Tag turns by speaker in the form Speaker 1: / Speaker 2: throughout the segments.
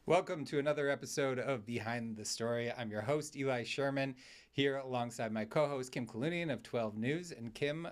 Speaker 1: Welcome to another episode of Behind the Story. I'm your host, Eli Sherman, here alongside my co-host, Kim Kalunian of 12 News. And Kim,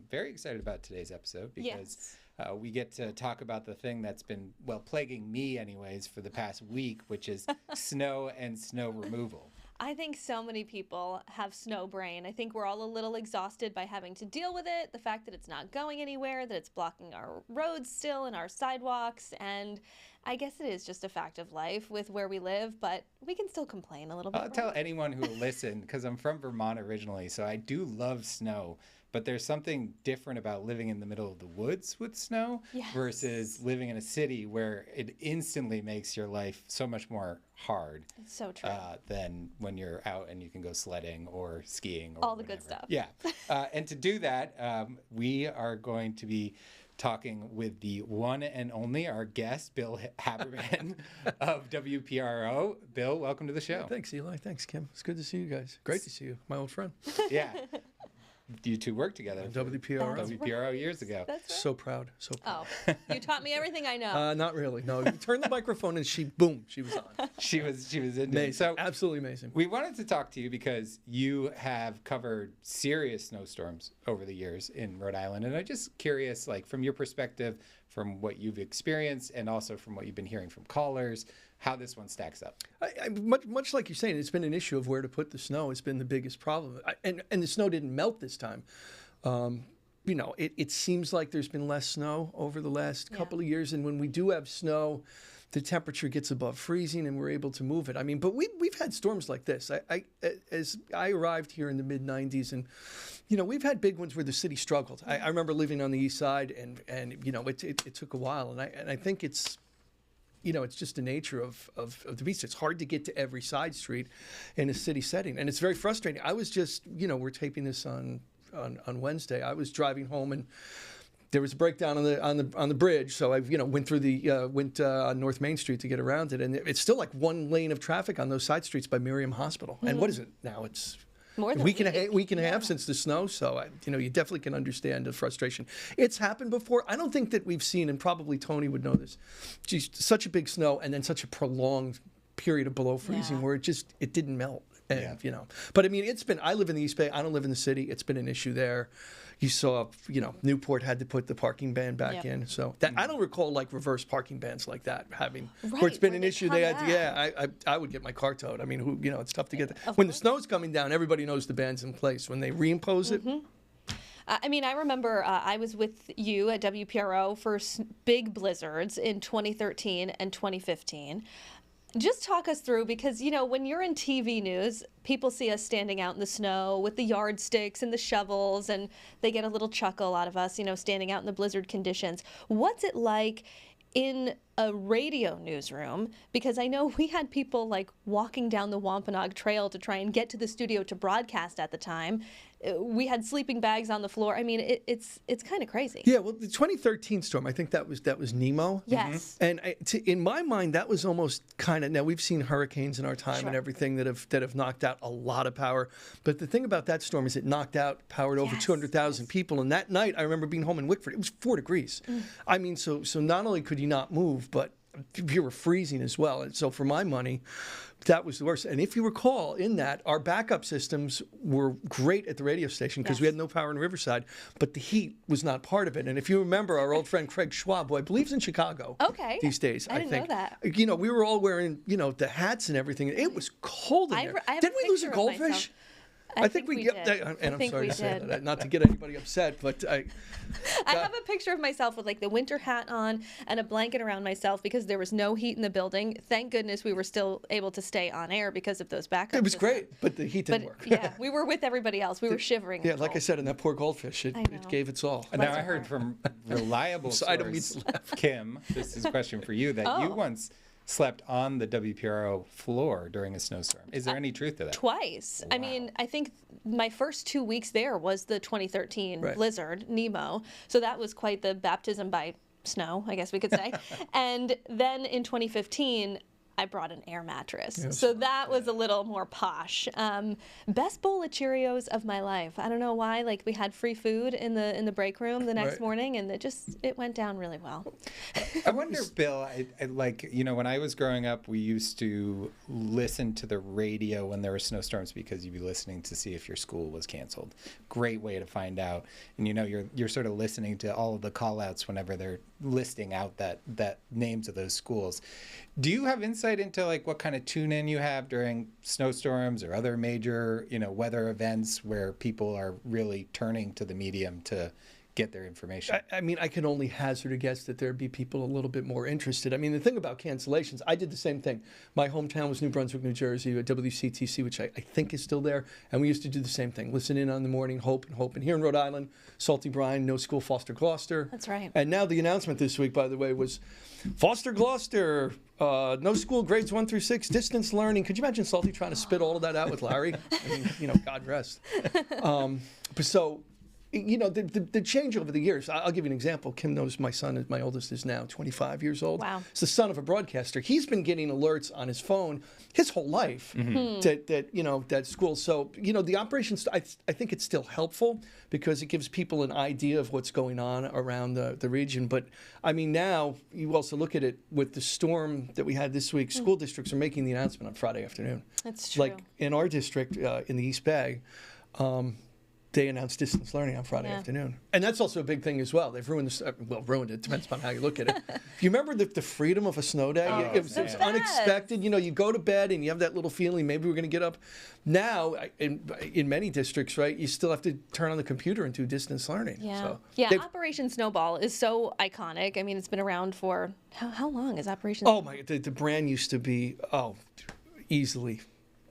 Speaker 1: very excited about today's episode because we get to talk about the thing that's been, plaguing me anyways for the past week, which is snow and snow removal.
Speaker 2: I think so many people have snow brain. I think we're all a little exhausted by having to deal with it, the fact that it's not going anywhere, that it's blocking our roads still and our sidewalks, and I guess it is just a fact of life with where we live, but we can still complain a little bit.
Speaker 1: I'll tell anyone who will listen, because I'm from Vermont originally, so I do love snow. But there's something different about living in the middle of the woods with snow versus living in a city where it instantly makes your life so much more hard.
Speaker 2: It's so true.
Speaker 1: Than when you're out and you can go sledding or skiing.
Speaker 2: Or all the good stuff.
Speaker 1: Yeah. And to do that, we are going to be talking with the one and only, our guest, Bill Haberman of WPRO. Bill, welcome to the show.
Speaker 3: Yeah, thanks, Eli. Thanks, Kim. It's good to see you guys. Great to see you, my old friend.
Speaker 1: Yeah. You two worked together.
Speaker 3: WPRO
Speaker 1: years ago.
Speaker 2: That's right.
Speaker 3: So proud. So proud.
Speaker 2: Oh, you taught me everything I know.
Speaker 3: Not really. No, you turned the microphone and she was on.
Speaker 1: She was into
Speaker 3: Amazing.
Speaker 1: it. So
Speaker 3: Absolutely amazing.
Speaker 1: we wanted to talk to you because you have covered serious snowstorms over the years in Rhode Island. And I'm just curious, like from your perspective, from what you've experienced and also from what you've been hearing from callers, how this one stacks up.
Speaker 3: Much like you're saying, it's been an issue of where to put the snow. It's been the biggest problem. And the snow didn't melt this time. It seems like there's been less snow over the last couple of years. And when we do have snow, the temperature gets above freezing and we're able to move it. I mean, but we've had storms like this. As I arrived here in the mid-90s and, we've had big ones where the city struggled. I remember living on the east side and it took a while. And I think it's just the nature of the beast. It's hard to get to every side street in a city setting. And it's very frustrating. I was just, we're taping this on Wednesday. I was driving home and there was a breakdown on the bridge. So I, went through went on North Main Street to get around it. And it's still like one lane of traffic on those side streets by Miriam Hospital. Mm-hmm. And what is it now? It's
Speaker 2: more than
Speaker 3: a week and a half since the snow. So, you definitely can understand the frustration. It's happened before. I don't think that we've seen, and probably Tony would know this, geez, such a big snow and then such a prolonged period of below freezing where it didn't melt. And, but I mean, I live in the East Bay. I don't live in the city. It's been an issue there. You saw, Newport had to put the parking ban back in. So that I don't recall like reverse parking bans like that having, where it's been an issue. They had, I would get my car towed. I mean, it's tough to get that. When the snow's coming down, everybody knows the ban's in place. When they reimpose it.
Speaker 2: I remember I was with you at WPRO for big blizzards in 2013 and 2015. Just talk us through, because, when you're in TV news, people see us standing out in the snow with the yardsticks and the shovels, and they get a little chuckle out of us, standing out in the blizzard conditions. What's it like in a radio newsroom? Because I know we had people like walking down the Wampanoag Trail to try and get to the studio to broadcast at the time. We had sleeping bags on the floor. I mean, it's kind of crazy.
Speaker 3: Yeah, well, the 2013 storm, I think that was Nemo.
Speaker 2: Yes.
Speaker 3: And in my mind, that was almost kind of, now we've seen hurricanes in our time and everything that have knocked out a lot of power. But the thing about that storm is it powered over 200,000 people. And that night, I remember being home in Wickford. It was 4 degrees. I mean, so not only could you not move, but you were freezing as well. And so for my money, that was the worst. And if you recall, in that, our backup systems were great at the radio station because we had no power in Riverside, but the heat was not part of it. And if you remember, our old friend Craig Schwab, who I believe is in Chicago these days, I think.
Speaker 2: I didn't know that.
Speaker 3: We were all wearing, the hats and everything. It was cold in there. Didn't we lose a goldfish?
Speaker 2: I think we did.
Speaker 3: And I'm sorry to say that, not to get anybody upset, but
Speaker 2: I have a picture of myself with like the winter hat on and a blanket around myself because there was no heat in the building. Thank goodness we were still able to stay on air because of those backups.
Speaker 3: It was great, but the heat didn't work.
Speaker 2: Yeah, we were with everybody else. We were shivering.
Speaker 3: Yeah, like I said, and that poor goldfish, it gave its all.
Speaker 1: And now I heard from reliable source, Kim, this is a question for you, that you once slept on the WPRO floor during a snowstorm. Is there any truth to that?
Speaker 2: Twice. Wow. I mean, I think my first 2 weeks there was the 2013 blizzard, Nemo. So that was quite the baptism by snow, I guess we could say. And then in 2015, I brought an air mattress.
Speaker 3: Yes.
Speaker 2: So that was a little more posh. Best bowl of Cheerios of my life. I don't know why. Like, we had free food in the break room the next
Speaker 3: Right.
Speaker 2: morning, and it went down really well.
Speaker 1: I wonder, Bill, I like, when I was growing up, we used to listen to the radio when there were snowstorms because you'd be listening to see if your school was canceled. Great way to find out. And, you're sort of listening to all of the call outs whenever they're listing out that names of those schools. Do you have insight into like what kind of tune in you have during snowstorms or other major, weather events where people are really turning to the medium to get their information?
Speaker 3: I mean, I can only hazard a guess that there'd be people a little bit more interested. I mean, the thing about cancellations, I did the same thing. My hometown was New Brunswick, New Jersey, at WCTC, which I think is still there. And we used to do the same thing. Listen in on the morning, hope. And here in Rhode Island, Salty Brine, no school, Foster Gloucester.
Speaker 2: That's right.
Speaker 3: And now the announcement this week, by the way, was Foster Gloucester, no school, grades 1 through 6, distance learning. Could you imagine Salty trying to spit all of that out with Larry? I mean, God rest. But so, the change over the years. I'll give you an example. Kim knows my son, my oldest, is now 25 years old.
Speaker 2: Wow.
Speaker 3: He's the son of a broadcaster. He's been getting alerts on his phone his whole life that school. So, the operations, I think it's still helpful because it gives people an idea of what's going on around the region. But, I mean, now you also look at it with the storm that we had this week. School districts are making the announcement on Friday afternoon.
Speaker 2: That's true.
Speaker 3: Like in our district in the East Bay, they announced distance learning on Friday afternoon. And that's also a big thing as well. They've ruined ruined it, depends upon how you look at it. You remember the freedom of a snow day? It was unexpected. You go to bed and you have that little feeling, maybe we're going to get up. Now, in many districts, right, you still have to turn on the computer and do distance learning.
Speaker 2: Yeah,
Speaker 3: So
Speaker 2: Operation Snowball is so iconic. I mean, it's been around for, how long is Operation
Speaker 3: Oh, my, the brand used to be, easily.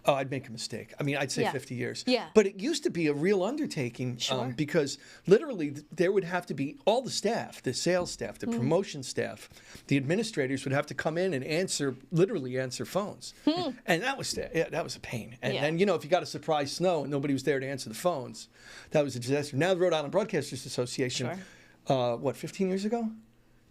Speaker 3: Oh, I'd make a mistake. I mean, I'd say 50 years.
Speaker 2: Yeah.
Speaker 3: But it used to be a real undertaking because literally there would have to be all the staff, the sales staff, the promotion staff, the administrators would have to come in and literally answer phones. And that was a pain. And then, if you got a surprise snow and nobody was there to answer the phones, that was a disaster. Now the Rhode Island Broadcasters Association, 15 years ago?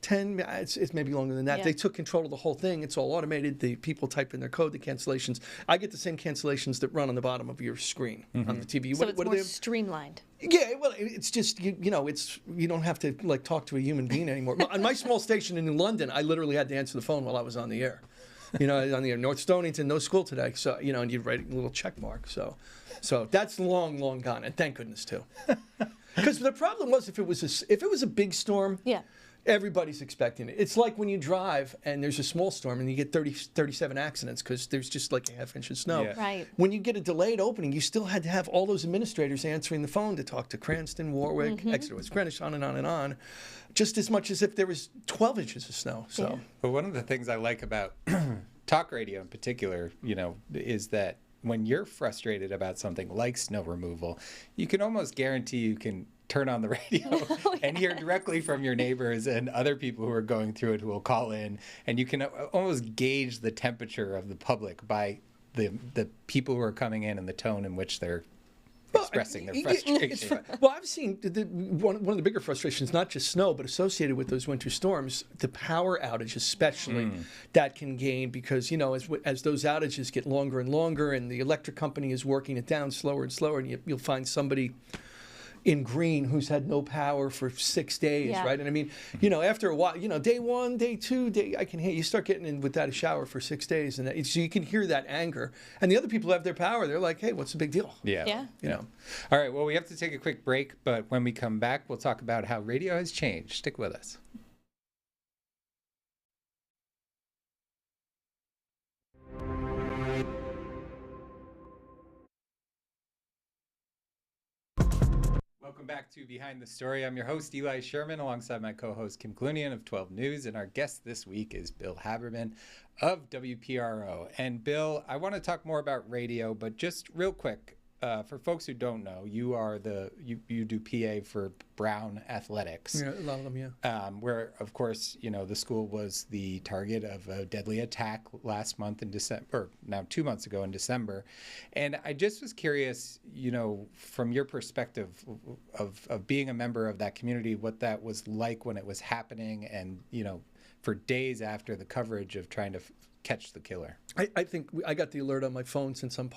Speaker 3: 10, it's maybe longer than that.
Speaker 2: Yeah.
Speaker 3: They took control of the whole thing. It's all automated. The people type in their code, the cancellations. I get the same cancellations that run on the bottom of your screen on the TV.
Speaker 2: So it's more streamlined.
Speaker 3: Yeah, well, it's just, you don't have to talk to a human being anymore. On my small station in London, I literally had to answer the phone while I was on the air. On the air, North Stonington, no school today. So, and you write a little check mark. So that's long, long gone. And thank goodness, too. Because the problem was if it was a big storm, everybody's expecting it. It's like when you drive and there's a small storm and you get 37 accidents because there's just like a half inch of snow.
Speaker 1: Yeah.
Speaker 2: Right.
Speaker 3: When you get a delayed opening, you still had to have all those administrators answering the phone to talk to Cranston, Warwick, Exeter, West Greenwich, on and on and on, just as much as if there was 12 inches of snow. So,
Speaker 1: But one of the things I like about talk radio in particular, is that when you're frustrated about something like snow removal, you can almost guarantee you can turn on the radio and hear directly from your neighbors and other people who are going through it who will call in, and you can almost gauge the temperature of the public by the people who are coming in and the tone in which they're expressing their frustration.
Speaker 3: Well, I've seen one of the bigger frustrations, not just snow, but associated with those winter storms, the power outage especially, that can gain because, as those outages get longer and longer and the electric company is working it down slower and slower, and you'll find somebody in green who's had no power for 6 days, right? And I mean, after a while, day one, day two, I can hear you start getting in without a shower for 6 days, and so you can hear that anger. And the other people who have their power, they're like, hey, what's the big deal?
Speaker 1: Yeah. All right, well, we have to take a quick break, but when we come back, we'll talk about how radio has changed. Stick with us. Welcome back to Behind the Story. I'm your host, Eli Sherman, alongside my co-host, Kim Clunian of 12 News. And our guest this week is Bill Haberman of WPRO. And Bill, I want to talk more about radio, but just real quick, for folks who don't know, you are you do PA for Brown Athletics.
Speaker 3: Yeah, a lot of them, yeah.
Speaker 1: Where, of course, the school was the target of a deadly attack last month in December, or now 2 months ago in December. And I just was curious, from your perspective of being a member of that community, what that was like when it was happening and, for days after the coverage of trying to catch the killer?
Speaker 3: I think I got the alert on my phone since I'm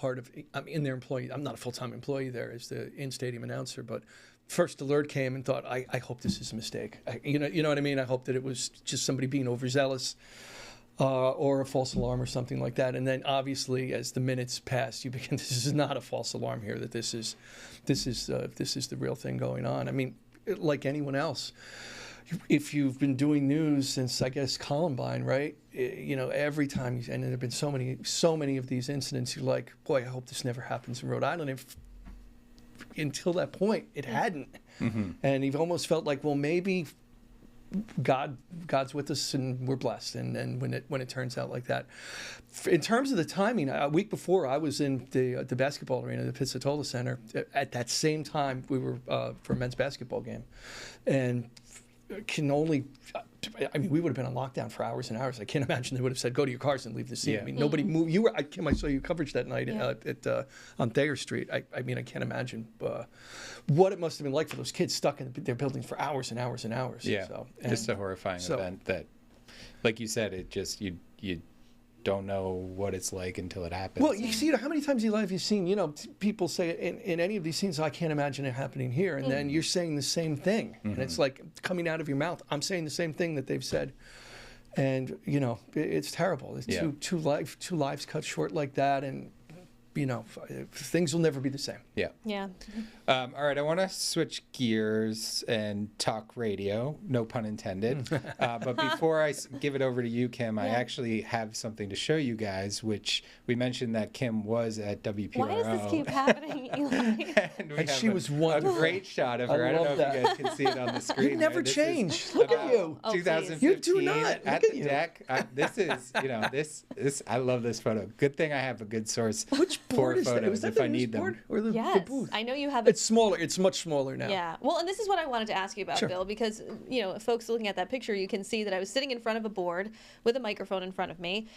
Speaker 3: in their employee. I'm not a full-time employee there as the in-stadium announcer, but first alert came and thought, I hope this is a mistake. You know what I mean? I hope that it was just somebody being overzealous or a false alarm or something like that. And then obviously, as the minutes passed, you begin, this is not a false alarm here, that this is the real thing going on. I mean, like anyone else, if you've been doing news since, I guess, Columbine, right? Every time, and there have been so many of these incidents, you're like, boy, I hope this never happens in Rhode Island. Until that point, it hadn't. Mm-hmm. And you've almost felt like, well, maybe God's with us and we're blessed. And when it turns out like that, in terms of the timing, a week before I was in the basketball arena, the Pizzatola Center. At that same time, we were for a men's basketball game, and we would have been on lockdown for hours and hours. I can't imagine they would have said, go to your cars and leave the scene. Yeah. I mean, nobody moved. Kim, I saw you coverage that night on Thayer Street. I mean, I can't imagine what it must have been like for those kids stuck in their buildings for hours and hours and hours.
Speaker 1: Yeah, just a horrifying event that, like you said, it just, you don't know what it's like until it happens.
Speaker 3: Well, you see, how many times in your life have you seen, people say in any of these scenes, I can't imagine it happening here. And then you're saying the same thing. Mm-hmm. And it's like coming out of your mouth. I'm saying the same thing that they've said. And, it's terrible. It's two lives cut short like that. And, things will never be the same.
Speaker 1: Yeah.
Speaker 2: Yeah.
Speaker 1: All right, I want to switch gears and talk radio, no pun intended. But before I give it over to you, Kim, I actually have something to show you guys, which we mentioned that Kim was at WPRO.
Speaker 2: Why does this keep happening, Eli?
Speaker 3: and she was wonderful.
Speaker 1: A great shot of her. I don't know if you guys can see it on the screen.
Speaker 3: You never change. Look at you.
Speaker 1: 2015
Speaker 3: you do not.
Speaker 1: At the deck. This is, this. I love this photo. Good thing I have a good source.
Speaker 3: Which board is that?
Speaker 1: Was that
Speaker 3: if
Speaker 1: I need them.
Speaker 3: Or the booth?
Speaker 2: I know you have.
Speaker 3: It's smaller. It's much smaller now.
Speaker 2: Yeah. Well, and this is what I wanted to ask you about,
Speaker 3: Sure.
Speaker 2: Bill, because folks looking at that picture, you can see that I was sitting in front of a board with a microphone in front of me.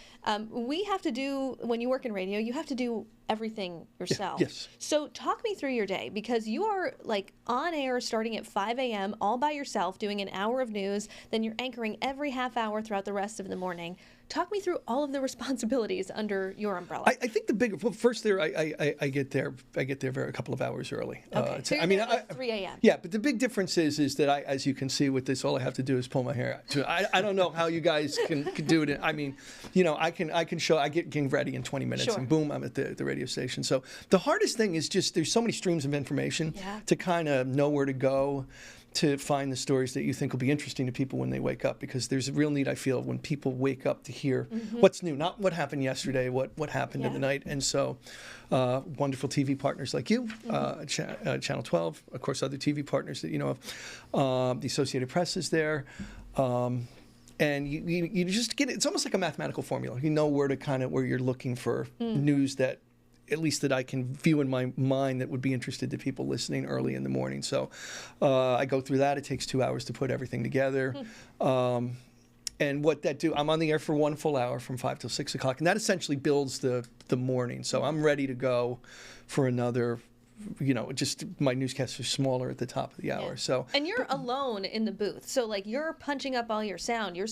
Speaker 2: We have to do, when you work in radio, you have to do everything yourself.
Speaker 3: Yes.
Speaker 2: So talk me through your day, because you are like on air starting at 5 a.m. all by yourself, doing an hour of news, then you're anchoring every half hour throughout the rest of the morning. Talk me through all of the responsibilities under your umbrella.
Speaker 3: I think the bigger, first there, I get there a couple of hours early.
Speaker 2: Okay. So you're there at 3 a.m.
Speaker 3: Yeah, but the big difference is that as you can see with this, all I have to do is pull my hair out. I don't know how you guys can do it. I mean, I can show, I get getting ready in 20 minutes
Speaker 2: Sure.
Speaker 3: and boom, I'm at the radio station. So the hardest thing is just, there's so many streams of information to kind of know where to go to find the stories that you think will be interesting to people when they wake up, because there's a real need, I feel, when people wake up to hear what's new, not what happened yesterday, what happened in the night. And so wonderful TV partners like you, Channel 12, of course, other TV partners that you know of, the Associated Press is there. And you just get it. It's almost like a mathematical formula. You know where you're looking for news that, at least that I can view in my mind, that would be interested to people listening early in the morning. So I go through that. It takes 2 hours to put everything together. And what that do, I'm on the air for 1 full hour from 5 till 6 o'clock. And that essentially builds the morning. So I'm ready to go for another, just my newscasts are smaller at the top of the hour. So
Speaker 2: and you're alone in the booth. So like you're punching up all your sound. You're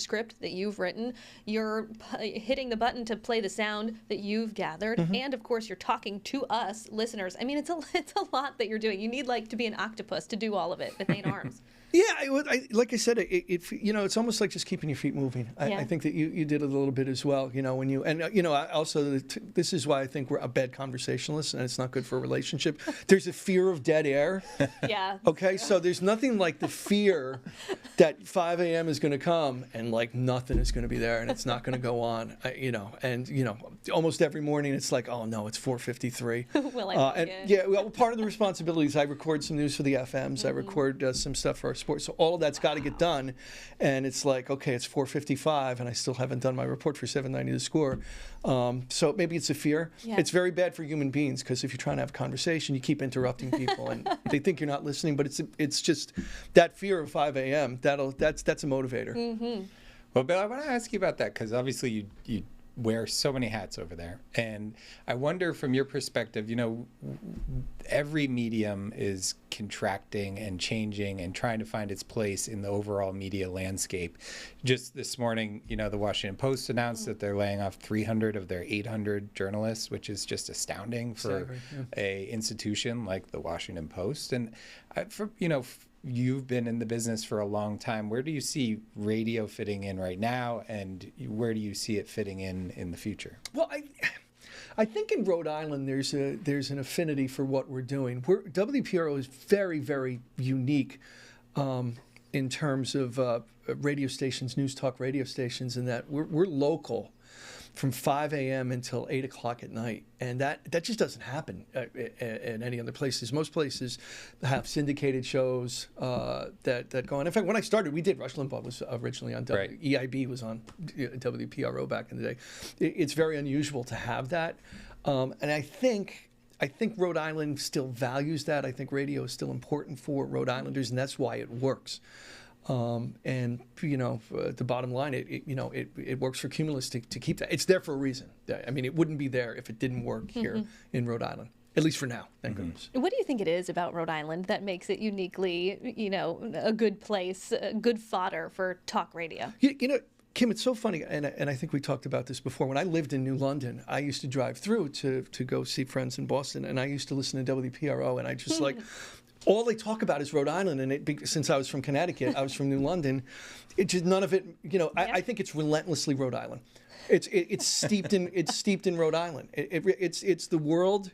Speaker 2: script that you've written, you're hitting the button to play the sound that you've gathered, and of course you're talking to us listeners. I mean, it's a lot that you're doing. You need like to be an octopus to do all of it with 8 arms.
Speaker 3: Yeah, like I said, it's almost like just keeping your feet moving. I think that you did a little bit as well. Also this is why I think we're a bad conversationalist, and it's not good for a relationship. There's a fear of dead air.
Speaker 2: Yeah.
Speaker 3: Okay, so there's nothing like the fear that 5 a.m. is going to come and like nothing is going to be there and it's not going to go on. Almost every morning it's like, oh no, it's 4:53.
Speaker 2: Will I
Speaker 3: well, part of the responsibility is I record some news for the FMs. I record some stuff for our sports. So all of that's got to get done, and it's like, okay, it's 4:55, and I still haven't done my report for 790 The Score. So maybe it's a fear. Yeah. It's very bad for human beings, because if you're trying to have a conversation, you keep interrupting people, and they think you're not listening. But it's just that fear of 5 a.m. That's a motivator.
Speaker 1: Well, Bill, I want to ask you about that, because obviously you wear so many hats over there. And I wonder from your perspective, every medium is contracting and changing and trying to find its place in the overall media landscape. Just this morning, the Washington Post announced that they're laying off 300 of their 800 journalists, which is just astounding for a institution like the Washington Post. And you've been in the business for a long time. Where do you see radio fitting in right now, and where do you see it fitting in the future?
Speaker 3: Well, I think in Rhode Island there's an affinity for what we're doing. WPRO is very, very unique in terms of radio stations, news talk radio stations, in that we're local from 5 a.m. until 8 o'clock at night. And that just doesn't happen in any other places. Most places have syndicated shows that go on. In fact, when I started, we did. Rush Limbaugh was originally on EIB was on WPRO back in the day. It's very unusual to have that. And I think Rhode Island still values that. I think radio is still important for Rhode Islanders, and that's why it works. The bottom line, it works for Cumulus to keep that. It's there for a reason. I mean, it wouldn't be there if it didn't work here in Rhode Island, at least for now. Thank goodness.
Speaker 2: What do you think it is about Rhode Island that makes it uniquely, a good place, good fodder for talk radio?
Speaker 3: Kim, it's so funny, and I think we talked about this before. When I lived in New London, I used to drive through to go see friends in Boston, and I used to listen to WPRO, and I just all they talk about is Rhode Island, and since I was from Connecticut, I was from New London. It just none of it. I think it's relentlessly Rhode Island. It's steeped in Rhode Island. It's the world.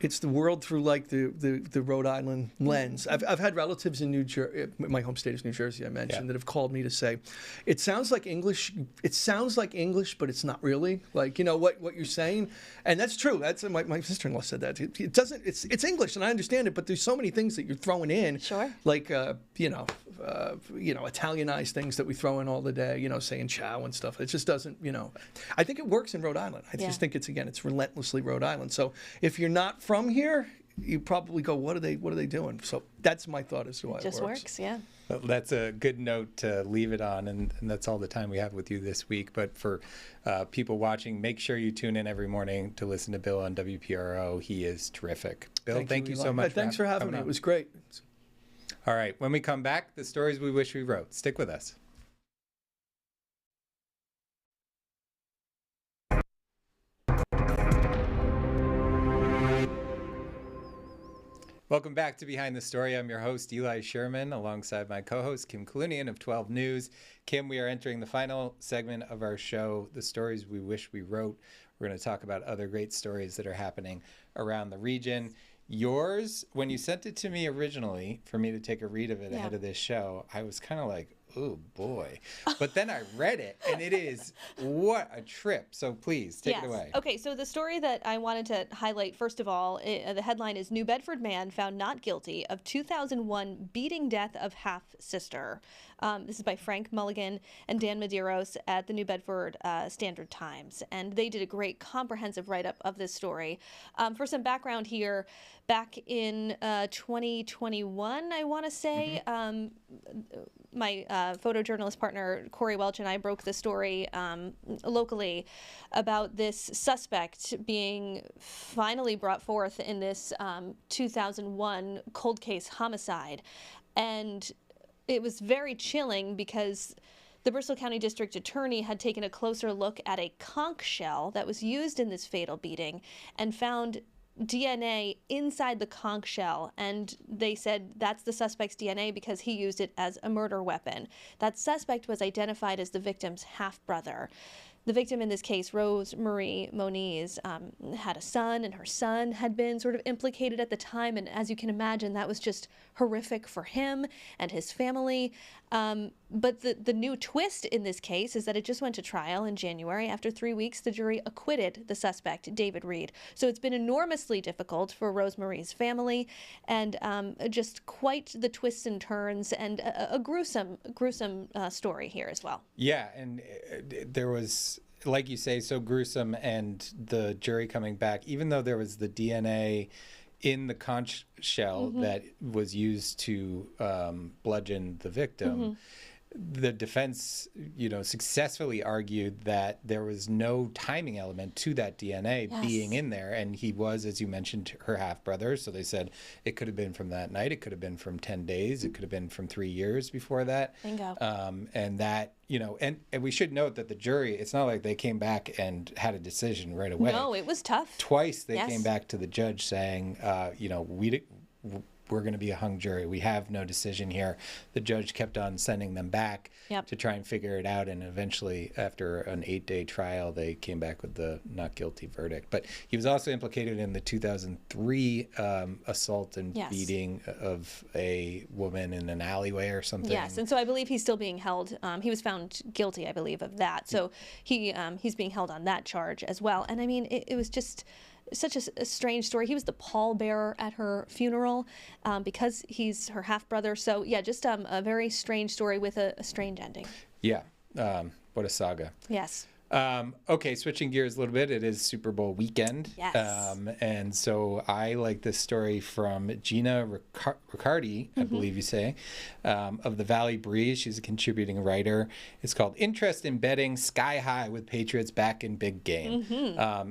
Speaker 3: It's the world through like the Rhode Island lens. I've had relatives in New Jersey, my home state is New Jersey, I mentioned, that have called me to say, it sounds like English. It sounds like English, but it's not really. Like what you're saying, and that's true. That's my sister-in-law said that. It doesn't. It's English, and I understand it, but there's so many things that you're throwing in.
Speaker 2: Sure.
Speaker 3: Like Italianized things that we throw in all the day. Saying ciao and stuff. It just doesn't. I think it works in Rhode Island. I just think it's relentlessly Rhode Island. So if you're not from here, you probably go, what are they doing? So that's my thought as to why it
Speaker 2: just works. Yeah.
Speaker 1: Well, that's a good note to leave it on, and that's all the time we have with you this week. But for people watching, make sure you tune in every morning to listen to Bill on WPRO. He is terrific. Bill, thank you so much.
Speaker 3: Thanks for having me. It was great.
Speaker 1: All right. When we come back, the stories we wish we wrote. Stick with us. Welcome back to Behind the Story. I'm your host, Eli Sherman, alongside my co-host, Kim Kalunian of 12 News. Kim, we are entering the final segment of our show, The Stories We Wish We Wrote. We're going to talk about other great stories that are happening around the region. Yours, when you sent it to me originally for me to take a read of it ahead of this show, I was kind of like, oh boy. But then I read it, and it is what a trip. So please take it away.
Speaker 2: Okay, so the story that I wanted to highlight, first of all, the headline is New Bedford Man Found Not Guilty of 2001 Beating Death of Half-Sister. This is by Frank Mulligan and Dan Medeiros at the New Bedford Standard Times. And they did a great comprehensive write-up of this story. For some background here, back in 2021, I want to say, my photojournalist partner, Corey Welch, and I broke the story locally about this suspect being finally brought forth in this 2001 cold case homicide. And it was very chilling because the Bristol County District Attorney had taken a closer look at a conch shell that was used in this fatal beating and found DNA inside the conch shell, and they said that's the suspect's DNA because he used it as a murder weapon. That suspect was identified as the victim's half-brother. The victim in this case, Rose Marie Moniz, had a son, and her son had been sort of implicated at the time, and as you can imagine, that was just horrific for him and his family. But the new twist in this case is that it just went to trial in January. After 3 weeks, the jury acquitted the suspect, David Reed. So it's been enormously difficult for Rose Marie's family, and just quite the twists and turns, and a gruesome story here as well.
Speaker 1: Yeah, and there was, like you say, so gruesome, and the jury coming back, even though there was the DNA in the conch shell that was used to bludgeon the victim, the defense, successfully argued that there was no timing element to that DNA being in there. And he was, as you mentioned, her half-brother. So they said it could have been from that night. It could have been from 10 days. It could have been from 3 years before that.
Speaker 2: Bingo.
Speaker 1: And that, and we should note that the jury, it's not like they came back and had a decision right away.
Speaker 2: No, it was tough.
Speaker 1: Twice they came back to the judge saying, we're going to be a hung jury. We have no decision here. The judge kept on sending them back to try and figure it out. And eventually, after an 8-day trial, they came back with the not guilty verdict. But he was also implicated in the 2003 assault and beating of a woman in an alleyway or something.
Speaker 2: Yes, and so I believe he's still being held. He was found guilty, I believe, of that. So he's being held on that charge as well. And I mean, it was just such a strange story. He was the pallbearer at her funeral because he's her half-brother. So, yeah, just a very strange story with a strange ending.
Speaker 1: Yeah. What a saga.
Speaker 2: Yes.
Speaker 1: Okay, switching gears a little bit. It is Super Bowl weekend.
Speaker 2: Yes.
Speaker 1: And so I like this story from Gina Riccardi, I believe you say, of the Valley Breeze. She's a contributing writer. It's called Interest in Betting Sky High with Patriots Back in Big Game.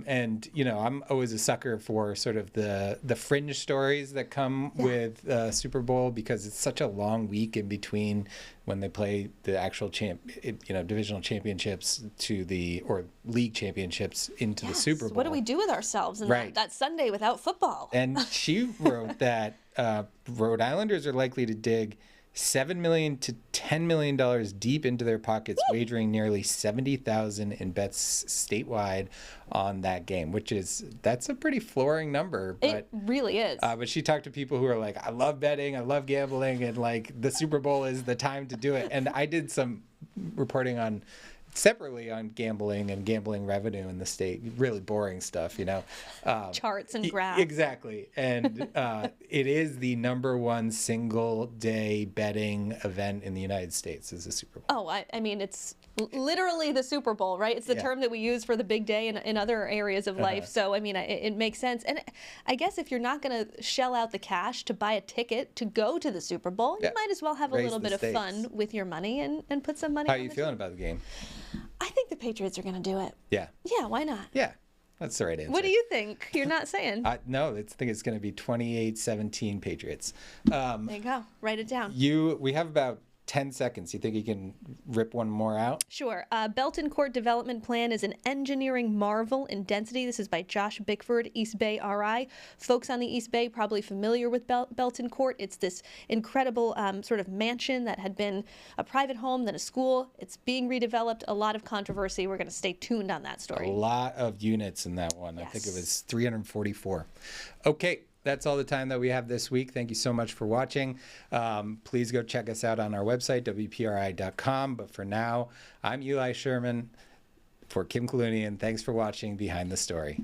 Speaker 1: And, I'm always a sucker for sort of the fringe stories that come with Super Bowl because it's such a long week in between when they play the actual divisional championships or league championships into the Super Bowl.
Speaker 2: What do we do with ourselves on that Sunday without football?
Speaker 1: And she wrote that Rhode Islanders are likely to dig $7 million to $10 million deep into their pockets, wagering nearly $70,000 in bets statewide on that game, that's a pretty flooring number. But,
Speaker 2: it really is.
Speaker 1: But she talked to people who are like, I love betting, I love gambling, and like the Super Bowl is the time to do it. And I did some reporting separately on gambling and gambling revenue in the state. Really boring stuff,
Speaker 2: Charts and graphs.
Speaker 1: Exactly. And it is the #1 single day betting event in the United States is the Super Bowl.
Speaker 2: Oh, I mean, it's literally the Super Bowl, right? It's the term that we use for the big day in other areas of life. So, I mean, it makes sense. And I guess if you're not going to shell out the cash to buy a ticket to go to the Super Bowl, you might as well have a little bit of fun with your money and put some money
Speaker 1: How
Speaker 2: on
Speaker 1: are you feeling about the game?
Speaker 2: I think the Patriots are going to do it.
Speaker 1: Yeah.
Speaker 2: Yeah, why not?
Speaker 1: Yeah, that's the right answer.
Speaker 2: What do you think? You're not saying.
Speaker 1: No, I think it's going to be 28-17 Patriots.
Speaker 2: There you go. Write it down.
Speaker 1: We have about 10 seconds. You think you can rip one more out?
Speaker 2: Sure. Belton Court Development Plan is an engineering marvel in density. This is by Josh Bickford, East Bay RI. Folks on the East Bay probably familiar with Belton Court. It's this incredible sort of mansion that had been a private home, then a school. It's being redeveloped. A lot of controversy. We're going to stay tuned on that story.
Speaker 1: A lot of units in that one.
Speaker 2: Yes.
Speaker 1: I think it was 344. Okay. That's all the time that we have this week. Thank you so much for watching. Please go check us out on our website, WPRI.com. But for now, I'm Eli Sherman for Kim Clooney, and thanks for watching Behind the Story.